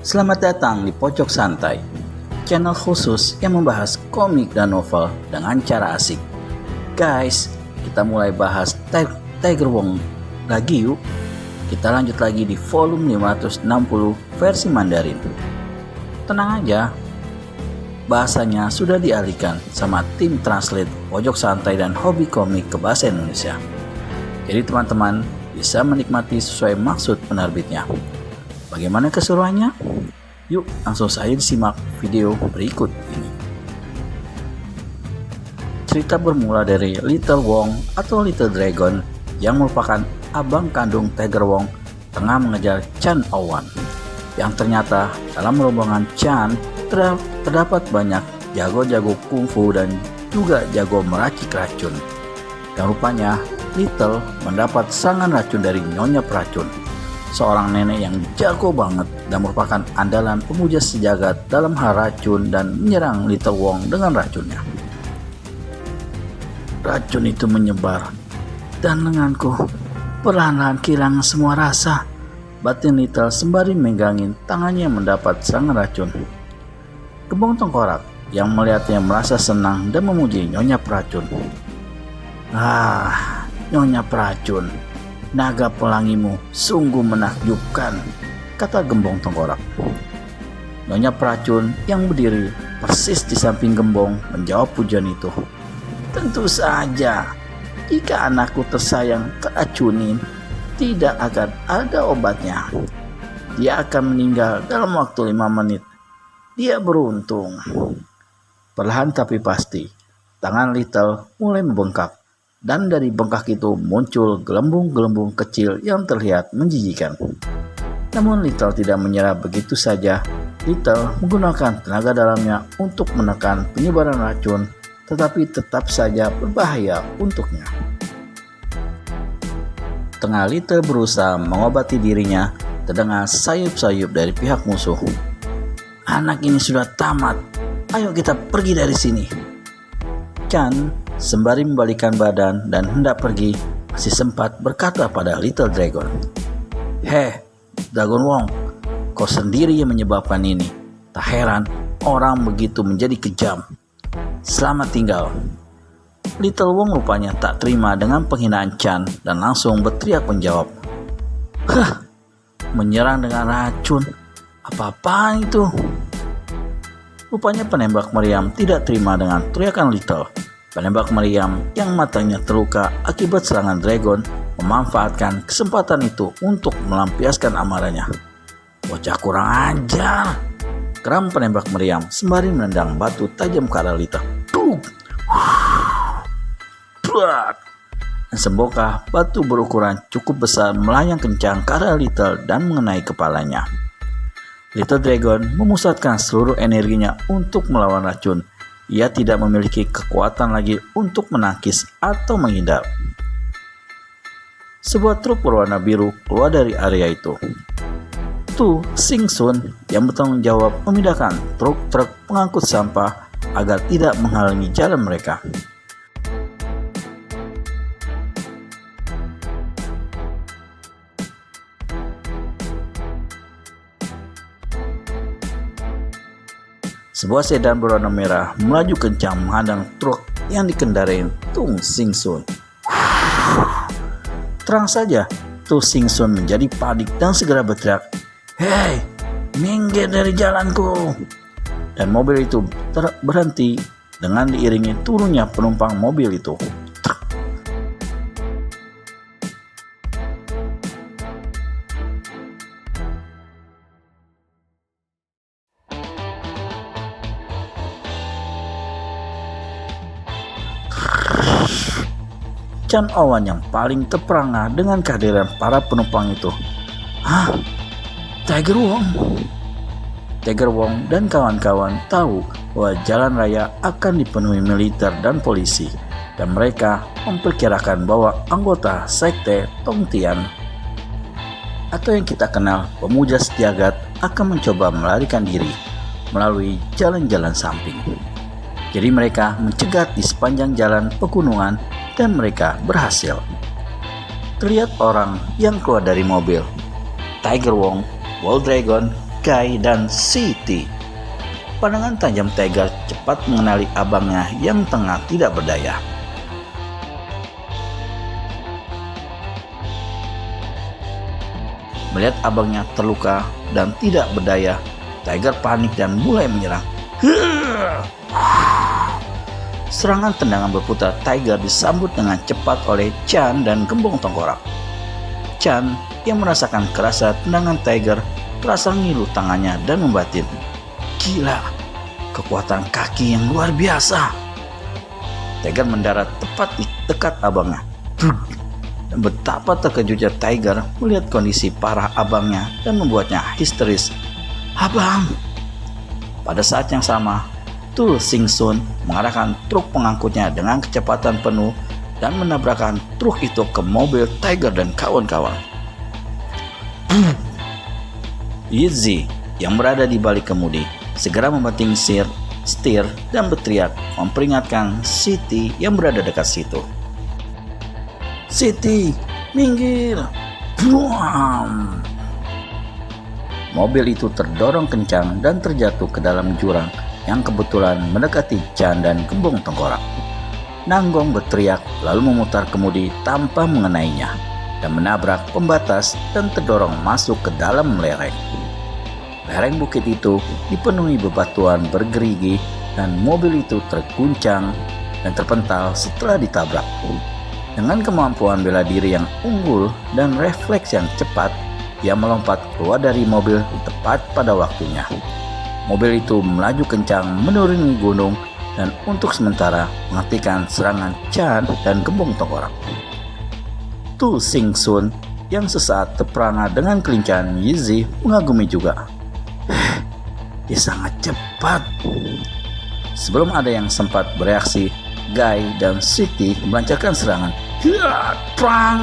Selamat datang di Pojok Santai, channel khusus yang membahas komik dan novel dengan cara asik. Guys, kita mulai bahas Tiger Wong lagi yuk. Kita lanjut lagi di volume 560 versi Mandarin. Tenang aja, bahasanya sudah dialihkan sama tim translate Pojok Santai dan Hobi Komik ke bahasa Indonesia. Jadi teman-teman bisa menikmati sesuai maksud penerbitnya. Bagaimana keseruannya? Yuk langsung saja disimak video berikut ini. Cerita bermula dari Little Wong atau Little Dragon yang merupakan abang kandung Tiger Wong tengah mengejar Chan Owan. Yang ternyata dalam rombongan Chan terdapat banyak jago-jago kungfu dan juga jago meracik racun. Dan rupanya Little mendapat serangan racun dari Nyonya Peracun, seorang nenek yang jago banget dan merupakan andalan pemuja sejagat dalam hal racun dan menyerang Little Wong dengan racunnya. Racun itu menyebar dan lenganku perlahan-lahan kehilangan semua rasa. Batin Little sembari megangin tangannya mendapat serangan racun. Gembong Tengkorak yang melihatnya merasa senang dan memuji Nyonya Peracun. Nyonya Peracun, naga pelangimu sungguh menakjubkan, kata Gembong Tengkorak. Nyonya Peracun yang berdiri persis di samping Gembong menjawab pujian itu. Tentu saja, jika anakku tersayang keracunin, tidak akan ada obatnya. Dia akan meninggal dalam waktu 5 menit. Dia beruntung. Perlahan tapi pasti, tangan Little mulai membengkak. Dan dari bengkak itu muncul gelembung-gelembung kecil yang terlihat menjijikan. Namun Little tidak menyerah begitu saja. Little menggunakan tenaga dalamnya untuk menekan penyebaran racun, tetapi tetap saja berbahaya untuknya. Tengah Little berusaha mengobati dirinya, terdengar sayup-sayup dari pihak musuh. Anak ini sudah tamat, ayo kita pergi dari sini. Chan sembari membalikkan badan dan hendak pergi, masih sempat berkata pada Little Dragon, Dragon Wong, kau sendiri yang menyebabkan ini. Tak heran orang begitu menjadi kejam. Selamat tinggal. Little Wong rupanya tak terima dengan penghinaan Chan dan langsung berteriak menjawab, menyerang dengan racun? Apa-apaan itu? Rupanya penembak meriam tidak terima dengan teriakan Little. Penembak meriam yang matanya terluka akibat serangan dragon memanfaatkan kesempatan itu untuk melampiaskan amarahnya. Bocah kurang ajar, geram penembak meriam sembari menendang batu tajam ke arah Little. Dan sembokah batu berukuran cukup besar melayang kencang ke arah Little dan mengenai kepalanya. Little Dragon memusatkan seluruh energinya untuk melawan racun. Ia tidak memiliki kekuatan lagi untuk menangkis atau menghindar. Sebuah truk berwarna biru keluar dari area itu. Tu Sing Sun yang bertanggung jawab memindahkan truk-truk pengangkut sampah agar tidak menghalangi jalan mereka. Sebuah sedan berwarna merah melaju kencang menghadang truk yang dikendarai Tu Sing Sun. Terang saja, Tu Sing Sun menjadi panik dan segera berteriak, "Hei, minggir dari jalanku!" Dan mobil itu berhenti dengan diiringi turunnya penumpang mobil itu. Chan Owan yang paling terperangah dengan kehadiran para penumpang itu. Tiger Wong? Tiger Wong dan kawan-kawan tahu bahwa jalan raya akan dipenuhi militer dan polisi, dan mereka memperkirakan bahwa anggota sekte Tong Tian atau yang kita kenal pemuja sejagat akan mencoba melarikan diri melalui jalan-jalan samping. Jadi mereka mencegat di sepanjang jalan pegunungan dan mereka berhasil. Terlihat orang yang keluar dari mobil. Tiger Wong, Wild Dragon, Guy dan Siti. Pandangan tajam Tiger cepat mengenali abangnya yang tengah tidak berdaya. Melihat abangnya terluka dan tidak berdaya, Tiger panik dan mulai menyerang. Serangan tendangan berputar Tiger disambut dengan cepat oleh Chan dan Gembong Tengkorak. Chan yang merasakan kerasa tendangan Tiger terasa ngilu tangannya dan membatin. Gila, kekuatan kaki yang luar biasa. Tiger mendarat tepat di dekat abangnya. Dan betapa terkejutnya Tiger melihat kondisi parah abangnya dan membuatnya histeris. Abang! Pada saat yang sama, Tu Sing Sun mengarahkan truk pengangkutnya dengan kecepatan penuh dan menabrakkan truk itu ke mobil Tiger dan kawan-kawan. Yizzy yang berada di balik kemudi segera membanting setir dan berteriak memperingatkan Siti yang berada dekat situ. Siti, minggir! Buam! Mobil itu terdorong kencang dan terjatuh ke dalam jurang yang kebetulan mendekati Chan dan Gembong Tengkorak. Nanggong berteriak lalu memutar kemudi tanpa mengenainya dan menabrak pembatas dan terdorong masuk ke dalam lereng. Lereng bukit itu dipenuhi bebatuan bergerigi dan mobil itu terguncang dan terpental setelah ditabrak. Dengan kemampuan bela diri yang unggul dan refleks yang cepat, ia melompat keluar dari mobil tepat pada waktunya. Mobil itu melaju kencang menuruni gunung dan untuk sementara menghentikan serangan Chan dan Gembong Tengkorak. Tu Sing Sun yang sesaat terperangah dengan kelincahan Yizzy mengagumi juga. Dia sangat cepat. Sebelum ada yang sempat bereaksi, Guy dan Siti melancarkan serangan. Prang!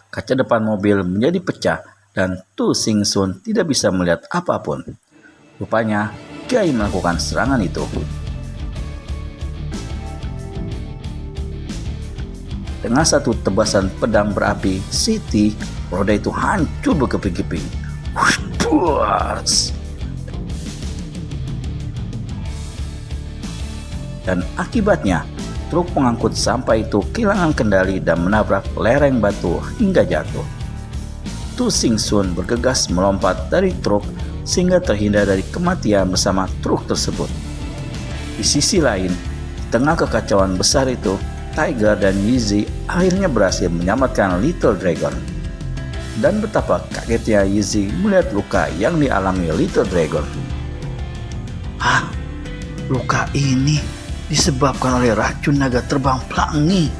Kaca depan mobil menjadi pecah dan Tu Sing Sun tidak bisa melihat apapun. Rupanya, Guy melakukan serangan itu. Dengan satu tebasan pedang berapi, Siti, roda itu hancur berkeping-keping. Dan akibatnya, truk pengangkut sampah itu kehilangan kendali dan menabrak lereng batu hingga jatuh. Tu Sing Sun bergegas melompat dari truk sehingga terhindar dari kematian bersama truk tersebut. Di sisi lain, di tengah kekacauan besar itu, Tiger dan Yizzy akhirnya berhasil menyelamatkan Little Dragon. Dan betapa kagetnya Yizzy melihat luka yang dialami Little Dragon. Luka ini disebabkan oleh racun naga terbang pelangi.